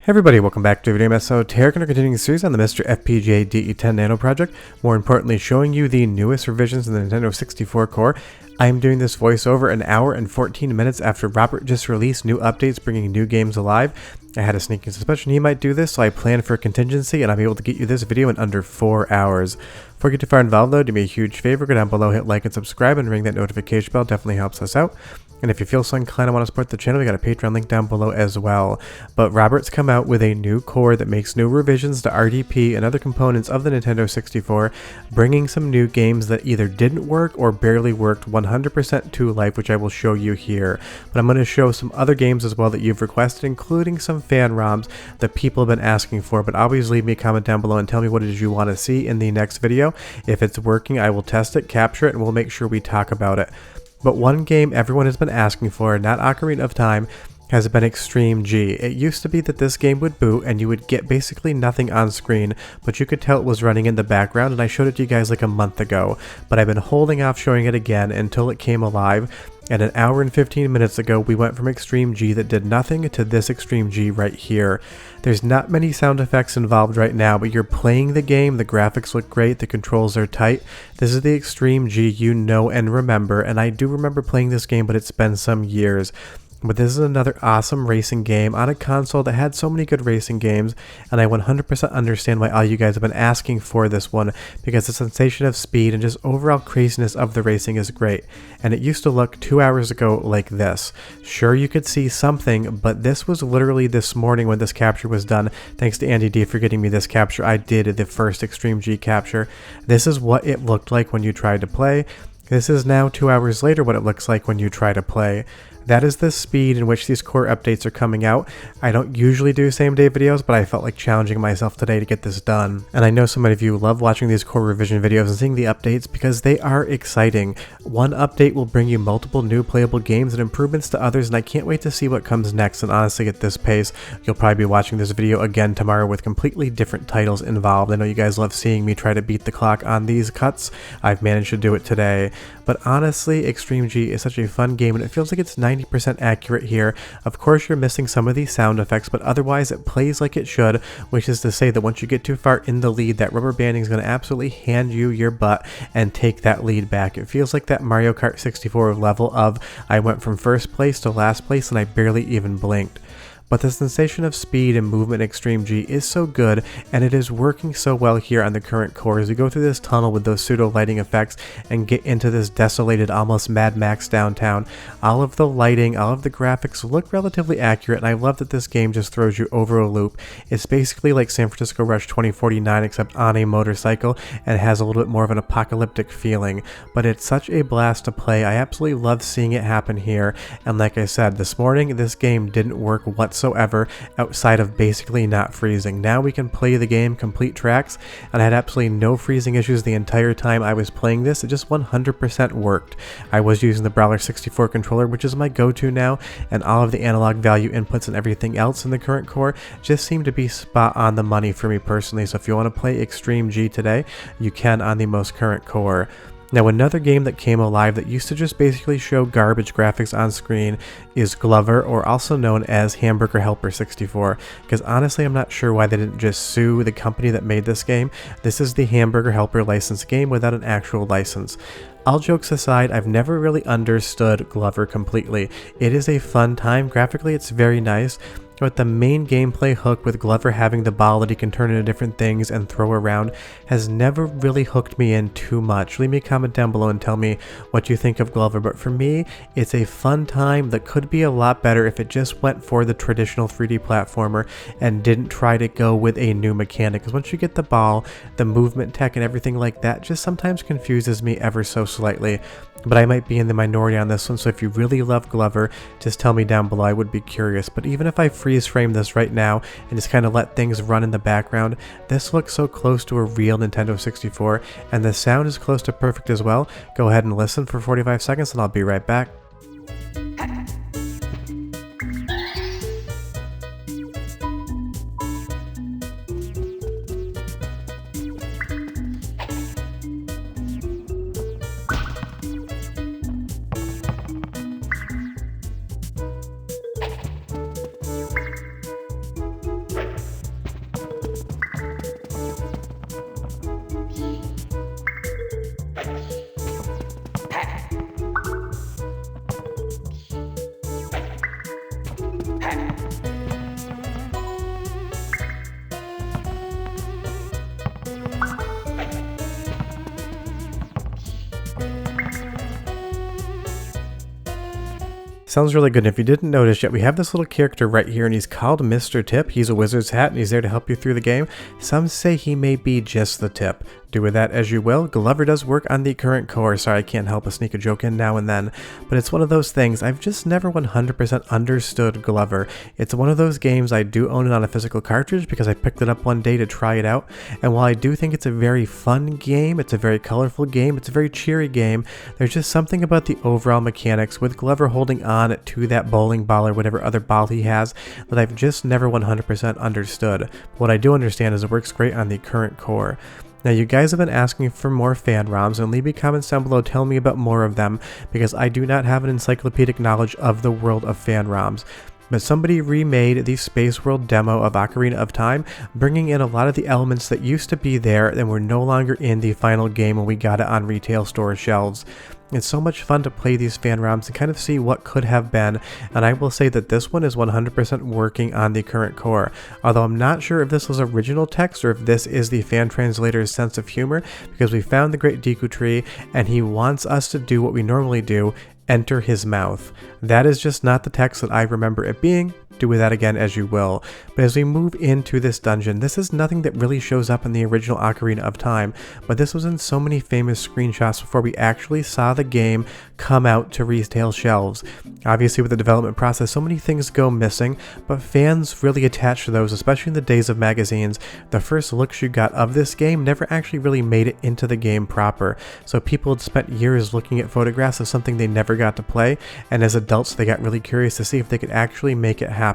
Hey everybody, welcome back to Video So today we're going to continue the series on the MiSTer FPGA DE10 Nano project, more importantly showing you the newest revisions in the Nintendo 64 core. I am doing this voiceover an hour and 14 minutes after Robert just released new updates bringing new games alive. I had a sneaking suspicion he might do this, so I planned for a contingency and I'm able to get you this video in under 4 hours. Before you get too far involved though, do me a huge favor, go down below, hit like and subscribe and ring that notification bell, definitely helps us out. And if you feel so inclined and want to support the channel, we got a Patreon link down below as well. But Robert's come out with a new core that makes new revisions to RDP and other components of the Nintendo 64, bringing some new games that either didn't work or barely worked 100% to life, which I will show you here. But I'm going to show some other games as well that you've requested, including some fan ROMs that people have been asking for. But always leave me a comment down below and tell me what it is you want to see in the next video. If it's working, I will test it, capture it, and we'll make sure we talk about it. But one game everyone has been asking for, not Ocarina of Time, has been Extreme G. It used to be that this game would boot and you would get basically nothing on screen, but you could tell it was running in the background, and I showed it to you guys like a month ago. But I've been holding off showing it again until it came alive, and an hour and 15 minutes ago we went from Extreme G that did nothing to this Extreme G right here. There's not many sound effects involved right now, but you're playing the game, the graphics look great, the controls are tight. This is the Extreme G you know and remember, and I do remember playing this game, but it's been some years. But this is another awesome racing game on a console that had so many good racing games, and I 100% understand why all you guys have been asking for this one, because the sensation of speed and just overall craziness of the racing is great. And it used to look 2 hours ago like this. Sure, you could see something, but this was literally this morning when this capture was done. Thanks to Andy D for getting me this capture. I did the first Extreme G capture. This is what it looked like when you tried to play. This is now 2 hours later what it looks like when you try to play. That is the speed in which these core updates are coming out. I don't usually do same day videos, but I felt like challenging myself today to get this done. And I know so many of you love watching these core revision videos and seeing the updates because they are exciting. One update will bring you multiple new playable games and improvements to others, and I can't wait to see what comes next. And honestly, at this pace, you'll probably be watching this video again tomorrow with completely different titles involved. I know you guys love seeing me try to beat the clock on these cuts. I've managed to do it today. But honestly, Extreme G is such a fun game, and it feels like it's 90% accurate here. Of course, you're missing some of these sound effects, but otherwise it plays like it should, which is to say that once you get too far in the lead, that rubber banding is going to absolutely hand you your butt and take that lead back. It feels like that Mario Kart 64 level of I went from first place to last place and I barely even blinked. But the sensation of speed and movement in Extreme G is so good, and it is working so well here on the current core as we go through this tunnel with those pseudo lighting effects and get into this desolated, almost Mad Max downtown. All of the lighting, all of the graphics look relatively accurate, and I love that this game just throws you over a loop. It's basically like San Francisco Rush 2049 except on a motorcycle, and has a little bit more of an apocalyptic feeling. But it's such a blast to play. I absolutely love seeing it happen here, and like I said, this morning this game didn't work whatsoever outside of basically not freezing. Now we can play the game complete tracks, and I had absolutely no freezing issues the entire time I was playing this. It just 100% worked. I was using the Brawler 64 controller, which is my go-to now, and all of the analog value inputs and everything else in the current core just seem to be spot on the money for me personally. So if you want to play Extreme G today, you can on the most current core. Now, another game that came alive that used to just basically show garbage graphics on screen is Glover, or also known as Hamburger Helper 64, because honestly I'm not sure why they didn't just sue the company that made this game. This is the Hamburger Helper licensed game without an actual license. All jokes aside, I've never really understood Glover completely. It is a fun time, graphically it's very nice, but the main gameplay hook with Glover having the ball that he can turn into different things and throw around has never really hooked me in too much. Leave me a comment down below and tell me what you think of Glover, but for me, it's a fun time that could be a lot better if it just went for the traditional 3D platformer and didn't try to go with a new mechanic, because once you get the ball, the movement tech and everything like that just sometimes confuses me ever so slightly. But I might be in the minority on this one, so if you really love Glover, just tell me down below, I would be curious. But even if I freeze frame this right now and just kind of let things run in the background, this looks so close to a real Nintendo 64, and the sound is close to perfect as well. Go ahead and listen for 45 seconds and I'll be right back. Sounds really good. And if you didn't notice yet, we have this little character right here, and he's called Mr. Tip. He's a wizard's hat, and he's there to help you through the game. Some say he may be just the tip. Do with that as you will. Glover does work on the current core. Sorry, I can't help but sneak a joke in now and then. But it's one of those things, I've just never 100% understood Glover. It's one of those games I do own it on a physical cartridge because I picked it up one day to try it out. And while I do think it's a very fun game, it's a very colorful game, it's a very cheery game, there's just something about the overall mechanics with Glover holding on to that bowling ball or whatever other ball he has that I've just never 100% understood. What I do understand is it works great on the current core. Now, you guys have been asking for more fan ROMs, and leave me comments down below telling me about more of them, because I do not have an encyclopedic knowledge of the world of fan ROMs. But somebody remade the Space World demo of Ocarina of Time, bringing in a lot of the elements that used to be there and were no longer in the final game when we got it on retail store shelves. It's so much fun to play these fan ROMs and kind of see what could have been, and I will say that this one is 100% working on the current core. Although I'm not sure if this was original text or if this is the fan translator's sense of humor, because we found the Great Deku Tree and he wants us to do what we normally do, enter his mouth. That is just not the text that I remember it being. Do with that again as you will. But as we move into this dungeon, this is nothing that really shows up in the original Ocarina of Time, but this was in so many famous screenshots before we actually saw the game come out to retail shelves. Obviously with the development process, so many things go missing, but fans really attach to those, especially in the days of magazines. The first looks you got of this game never actually really made it into the game proper, so people had spent years looking at photographs of something they never got to play, and as adults they got really curious to see if they could actually make it happen.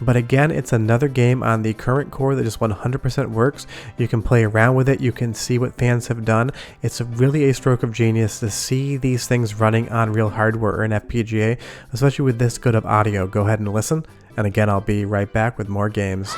But again, it's another game on the current core that just 100% works. You can play around with it, you can see what fans have done. It's really a stroke of genius to see these things running on real hardware or an FPGA, especially with this good of audio. Go ahead and listen, and again, I'll be right back with more games.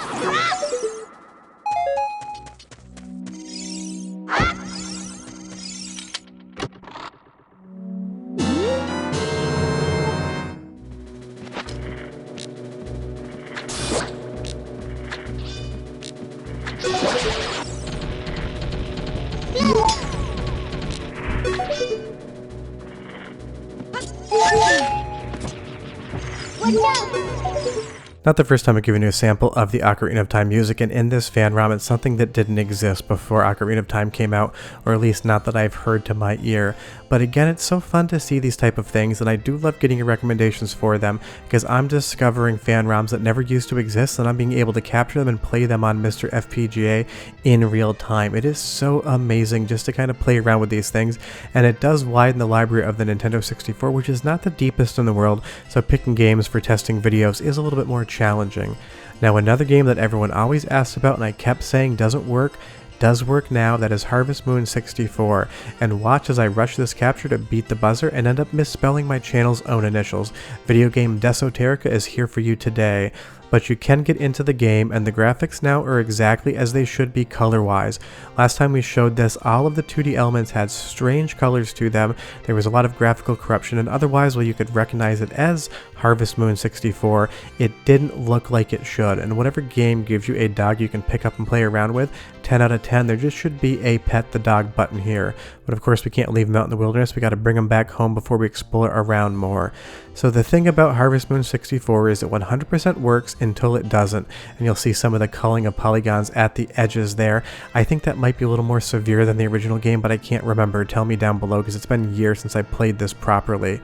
Not the first time I've given you a sample of the Ocarina of Time music, and in this fan ROM it's something that didn't exist before Ocarina of Time came out, or at least not that I've heard to my ear. But again, it's so fun to see these type of things, and I do love getting your recommendations for them, because I'm discovering fan ROMs that never used to exist, and I'm being able to capture them and play them on MiSTer FPGA in real time. It is so amazing just to kind of play around with these things, and it does widen the library of the Nintendo 64, which is not the deepest in the world, so picking games for testing videos is a little bit more challenging. Now, another game that everyone always asks about and I kept saying doesn't work, does work now. That is Harvest Moon 64. And watch as I rush this capture to beat the buzzer and end up misspelling my channel's own initials. Video game Desoterica is here for you today. But you can get into the game, and the graphics now are exactly as they should be color-wise. Last time we showed this, all of the 2D elements had strange colors to them. There was a lot of graphical corruption, and otherwise, while you could recognize it as Harvest Moon 64, it didn't look like it should. And whatever game gives you a dog you can pick up and play around with, 10 out of 10, there just should be a pet the dog button here. But of course, we can't leave them out in the wilderness. We got to bring them back home before we explore around more. So the thing about Harvest Moon 64 is it 100% works until it doesn't, and you'll see some of the culling of polygons at the edges there. I think that might be a little more severe than the original game, but I can't remember. Tell me down below, because it's been years since I played this properly.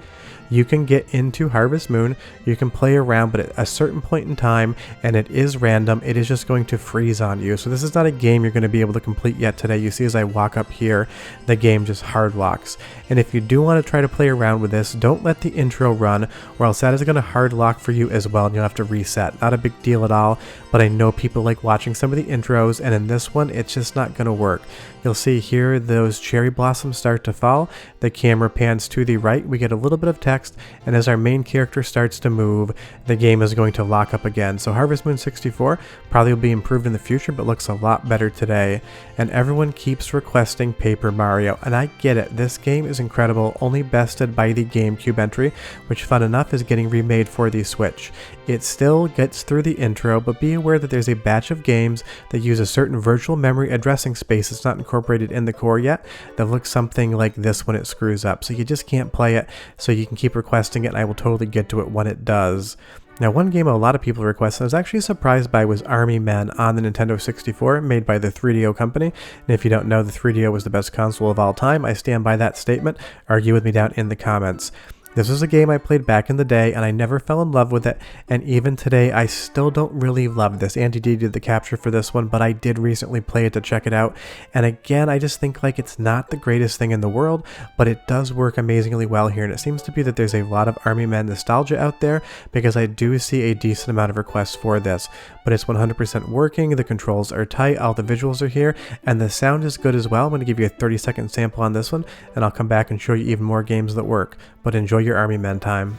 You can get into Harvest Moon, you can play around, but at a certain point in time, and it is random, it is just going to freeze on you. So this is not a game you're going to be able to complete yet today. You see as I walk up here, the game just hard locks. And if you do want to try to play around with this, don't let the intro run, or else that is going to hard lock for you as well, and you'll have to reset. Not a big deal at all, but I know people like watching some of the intros, and in this one, it's just not going to work. You'll see here those cherry blossoms start to fall, the camera pans to the right, we get a little bit of text, and as our main character starts to move, the game is going to lock up again. So Harvest Moon 64 probably will be improved in the future, but looks a lot better today. And everyone keeps requesting Paper Mario, and I get it, this game is incredible, only bested by the GameCube entry, which fun enough is getting remade for the Switch. it still gets through the intro, but be aware that there's a batch of games that use a certain virtual memory addressing space that's not incorporated in the core yet that looks something like this when it screws up. So you just can't play it, so you can keep requesting it and I will totally get to it when it does. Now, one game a lot of people requested and I was actually surprised by was Army Men on the Nintendo 64, made by the 3DO company. And if you don't know, the 3DO was the best console of all time. I stand by that statement. Argue with me down in the comments. This was a game I played back in the day and I never fell in love with it, and even today I still don't really love this. Andy D did the capture for this one, but I did recently play it to check it out, and again I just think like it's not the greatest thing in the world, but it does work amazingly well here, and it seems to be that there's a lot of Army Men nostalgia out there because I do see a decent amount of requests for this. But it's 100% working, the controls are tight, all the visuals are here, and the sound is good as well. I'm going to give you a 30-second sample on this one, and I'll come back and show you even more games that work. But enjoy your Army Men time.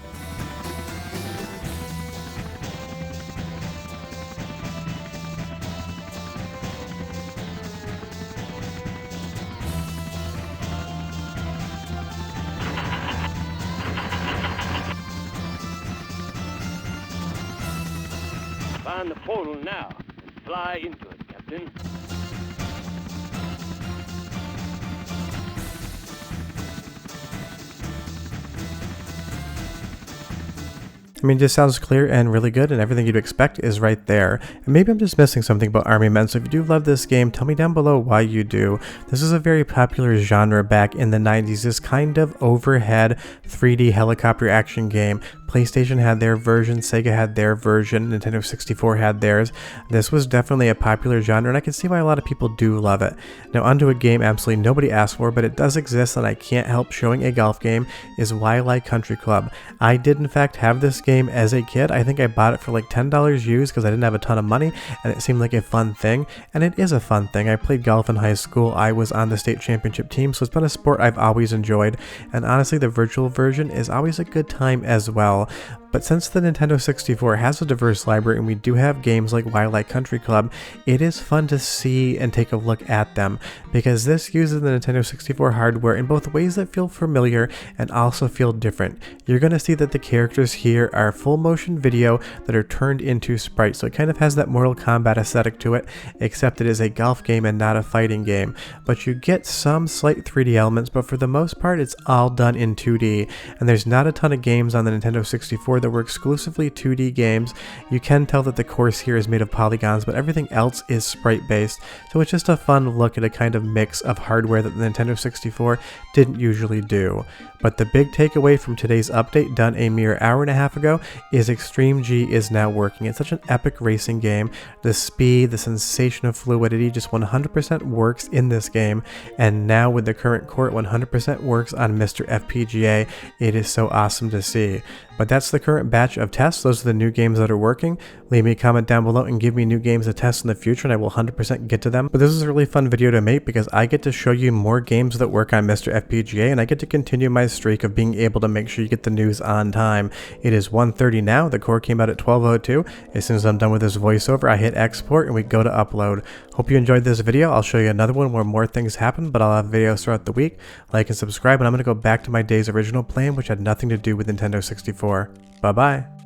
Find the portal now. Fly into it, Captain. I mean, it just sounds clear and really good, and everything you'd expect is right there. And maybe I'm just missing something about Army Men, so if you do love this game, tell me down below why you do. This is a very popular genre back in the 90s, this kind of overhead 3D helicopter action game. PlayStation had their version, Sega had their version, Nintendo 64 had theirs. This was definitely a popular genre, and I can see why a lot of people do love it. Now, onto a game absolutely nobody asked for, but it does exist, and I can't help showing a golf game, is Wildlife Country Club. I did, in fact, have this game as a kid. I think I bought it for like $10 used because I didn't have a ton of money, and it seemed like a fun thing, and it is a fun thing. I played golf in high school. I was on the state championship team, so it's been a sport I've always enjoyed, and honestly, the virtual version is always a good time as well. But since the Nintendo 64 has a diverse library and we do have games like Wildlife Country Club, it is fun to see and take a look at them, because this uses the Nintendo 64 hardware in both ways that feel familiar and also feel different. You're going to see that the characters here are full motion video that are turned into sprites, so it kind of has that Mortal Kombat aesthetic to it, except it is a golf game and not a fighting game. But you get some slight 3D elements, but for the most part it's all done in 2D, and there's not a ton of games on the Nintendo 64 that were exclusively 2D games. You can tell that the course here is made of polygons, but everything else is sprite based, so it's just a fun look at a kind of mix of hardware that the Nintendo 64 didn't usually do. But the big takeaway from today's update, done a mere hour and a half ago, is Extreme G is now working. It's such an epic racing game. The speed, the sensation of fluidity just 100% works in this game, and now with the current core, it 100% works on MiSTer FPGA. It is so awesome to see. But that's the current batch of tests. Those are the new games that are working. Leave me a comment down below and give me new games to test in the future, and I will 100% get to them. But this is a really fun video to make because I get to show you more games that work on MiSTer FPGA, and I get to continue my streak of being able to make sure you get the news on time. It is 1:30 now. The core came out at 12:02. As soon as I'm done with this voiceover, I hit export and we go to upload. Hope you enjoyed this video. I'll show you another one where more things happen, but I'll have videos throughout the week. Like and subscribe, and I'm going to go back to my day's original plan, which had nothing to do with Nintendo 64. Bye-bye.